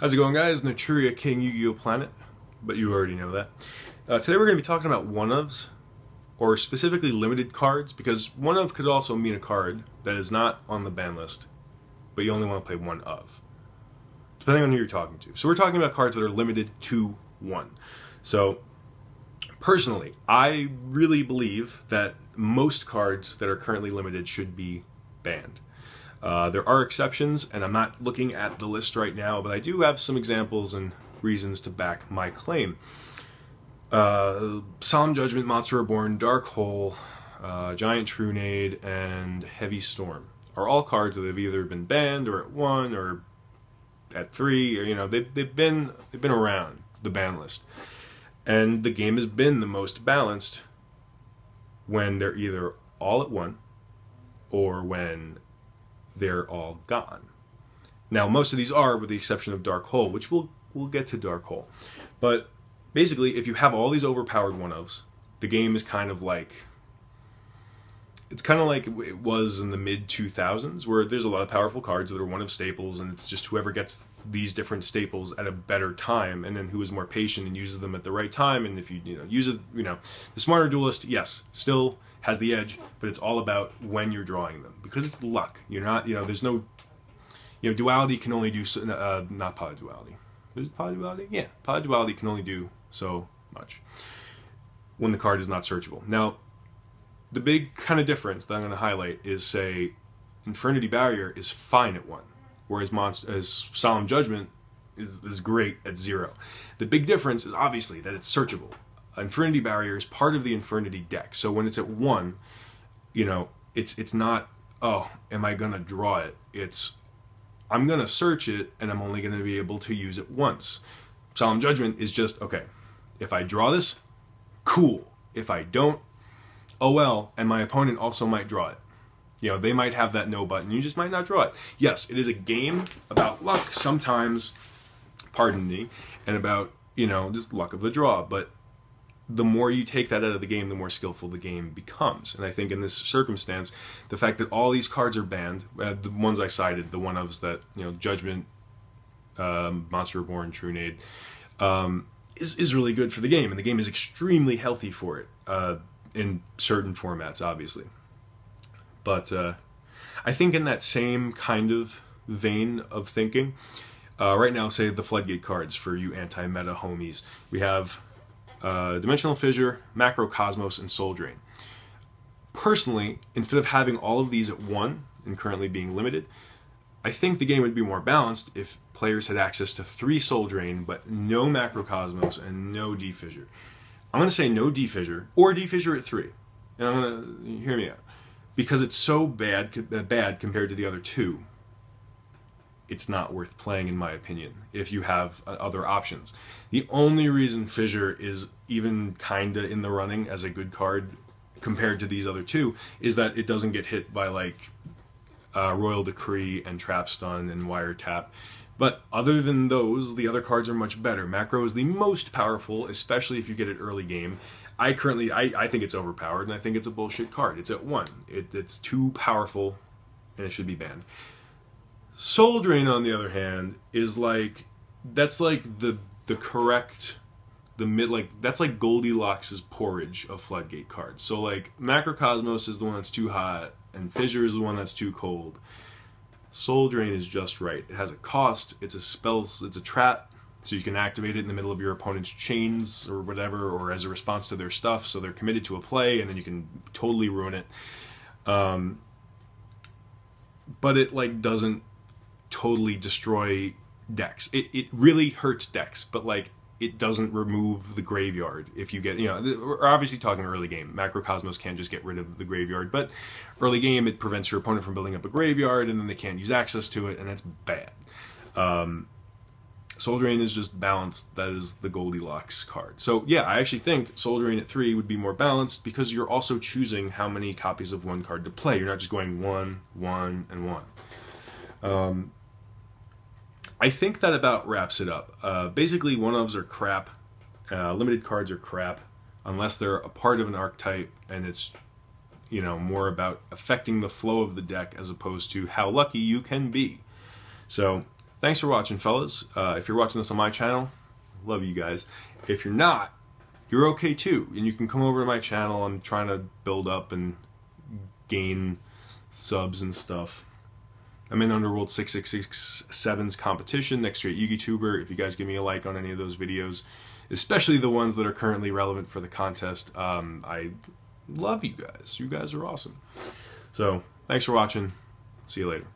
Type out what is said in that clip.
How's it going, guys? Naturia King Yugioh Planet, but you already know that. Today we're going to be talking about one-ofs, or specifically limited cards, because one-of could also mean a card that is not on the ban list, but you only want to play one of, depending on who you're talking to. So we're talking about cards that are limited to one. So, personally, I really believe that most cards that are currently limited should be banned. There are exceptions, and I'm not looking at the list right now, but I do have some examples and reasons to back my claim. Solemn Judgment, Monster Reborn, Dark Hole, Giant Trunade, and Heavy Storm are all cards that have either been banned or at 1 or at 3, or they've been around the ban list. And the game has been the most balanced when they're either all at 1 or when they're all gone. Now, most of these are, with the exception of Dark Hole, which we'll get to Dark Hole. But basically, if you have all these overpowered one-ofs, the game is kind of like, it's kind of like it was in the mid-2000s, where there's a lot of powerful cards that are one of staples, and it's just whoever gets these different staples at a better time, and then who is more patient and uses them at the right time. And if you use it, the smarter duelist, yes, still has the edge, but it's all about when you're drawing them, because it's luck. You're not, there's no, duality can only do, not polyduality. Is it polyduality? Yeah, polyduality can only do so much when the card is not searchable. Now, the big kind of difference that I'm going to highlight is, say, Infernity Barrier is fine at 1, whereas Solemn Judgment is great at 0. The big difference is obviously that it's searchable. Infernity Barrier is part of the Infernity deck, so when it's at 1, it's not, oh, am I gonna draw it? It's, I'm gonna search it, and I'm only gonna be able to use it once. Solemn Judgment is just, okay, if I draw this, cool. If I don't, oh well, and my opponent also might draw it. They might have that no button, you just might not draw it. Yes, it is a game about luck sometimes, pardon me, and about, just luck of the draw, but the more you take that out of the game, the more skillful the game becomes. And I think in this circumstance, the fact that all these cards are banned, the ones I cited, the one-ofs that, Judgment, Monster Reborn, Trunade, is really good for the game, and the game is extremely healthy for it, in certain formats, obviously. But I think in that same kind of vein of thinking, right now, say the Floodgate cards for you anti-meta homies, we have Dimensional Fissure, Macrocosmos, and Soul Drain. Personally, instead of having all of these at 1 and currently being limited, I think the game would be more balanced if players had access to 3 Soul Drain, but no Macrocosmos and no D-Fissure. I'm going to say no D-Fissure, or D-Fissure at 3. And I'm going to, hear me out. Because it's so bad compared to the other 2, it's not worth playing, in my opinion, if you have other options. The only reason Fissure is even kinda in the running as a good card compared to these other 2 is that it doesn't get hit by, like, Royal Decree and Trap Stun and Wiretap. But other than those, the other cards are much better. Macro is the most powerful, especially if you get it early game. I think it's overpowered, and I think it's a bullshit card. It's at 1. It's too powerful, and it should be banned. Soul Drain, on the other hand, is like, that's like the correct, that's like Goldilocks' porridge of Floodgate cards. So like, Macrocosmos is the one that's too hot, and Fissure is the one that's too cold. Soul Drain is just right. It has a cost, it's a spell, it's a trap, so you can activate it in the middle of your opponent's chains or whatever, or as a response to their stuff, so they're committed to a play, and then you can totally ruin it. But it like doesn't totally destroy decks. It really hurts decks, but like, it doesn't remove the graveyard if you get, we're obviously talking early game. Macrocosmos can't just get rid of the graveyard, but early game it prevents your opponent from building up a graveyard, and then they can't use access to it, and that's bad. Soul Drain is just balanced. That is the Goldilocks card. So yeah, I actually think Soul Drain at 3 would be more balanced, because you're also choosing how many copies of one card to play. You're not just going 1, 1, and 1. I think that about wraps it up. Basically, one-ofs are crap. Limited cards are crap, unless they're a part of an archetype, and it's, more about affecting the flow of the deck as opposed to how lucky you can be. So, thanks for watching, fellas. If you're watching this on my channel, love you guys. If you're not, you're okay too, and you can come over to my channel. I'm trying to build up and gain subs and stuff. I'm in Underworld 6667's competition next year at YouTuber. If you guys give me a like on any of those videos, especially the ones that are currently relevant for the contest, I love you guys. You guys are awesome. So, thanks for watching. See you later.